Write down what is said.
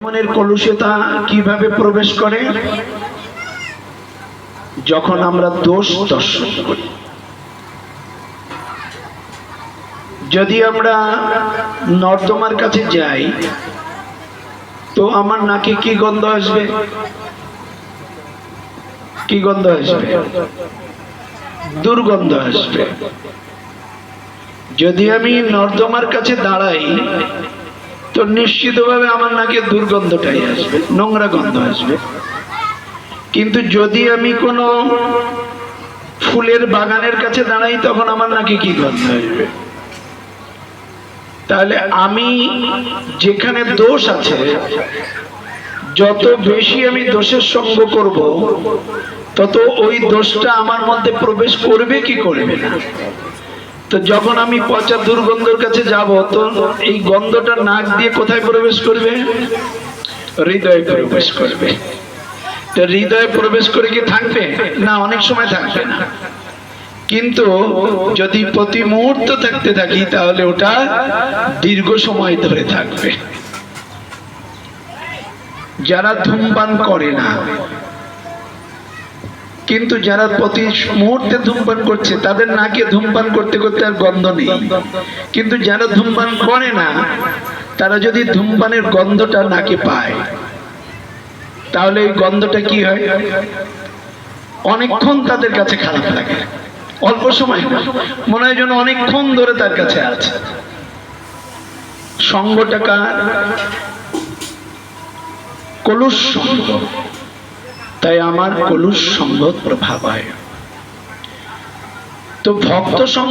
মনের কলুষতা কিভাবে প্রবেশ করে? যখন আমরা দোষ দর্শন করি। যদি আমরা নর্দমার কাছে যাই তো আমার নাকে কি গন্ধ আসবে? কি গন্ধ আসবে? দুর্গন্ধ আসবে। যদি আমি নর্দমার কাছে দাঁড়াই তো নিশ্চিতভাবে আমার নাকে দুর্গন্ধটাই আসবে, নোংরা গন্ধ আসবে। কিন্তু যদি আমি কোনো ফুলের বাগানের কাছে দাঁড়াই তখন আমার নাকে কি গন্ধ আসবে? তাহলে আমি যেখানে দোষ আছে, যত বেশি আমি দোষের সঙ্গ করব তত ওই দোষটা আমার মধ্যে প্রবেশ করবে কি করবে না। তো যখন আমি পচা দুর্গন্ধের কাছে যাব তো এই গন্ধটা নাক দিয়ে কোথায় প্রবেশ করবে? হৃদয়ে প্রবেশ করবে। তো হৃদয়ে প্রবেশ করে কি থাকবে না? অনেক সময় থাকবে না, কিন্তু যদি প্রতি মুহূর্ত থাকতে থাকি তাহলে ওটা দীর্ঘ সময় ধরে থাকবে। যারা ধূমপান করে না, কিন্তু যারা প্রতি মুহূর্তে ধূমপান করছে তাদের নাকে ধূমপান করতে করতে আর গন্ধ নেই। কিন্তু যারা ধূমপান করে না তারা যদি ধূমপানের গন্ধটা নাকে পায় তাহলে এই গন্ধটা কি হয়? অনেকক্ষণ তাদের কাছে খারাপ লাগে, অল্প সময় না, মনে হয় যেন অনেকক্ষণ ধরে তার কাছে আছে। সঙ্গটা কার? কলুষ সঙ্গ। তাই আমার কলুষ সঙ্গ প্রভাব হয়। তো ভক্ত সঙ্গ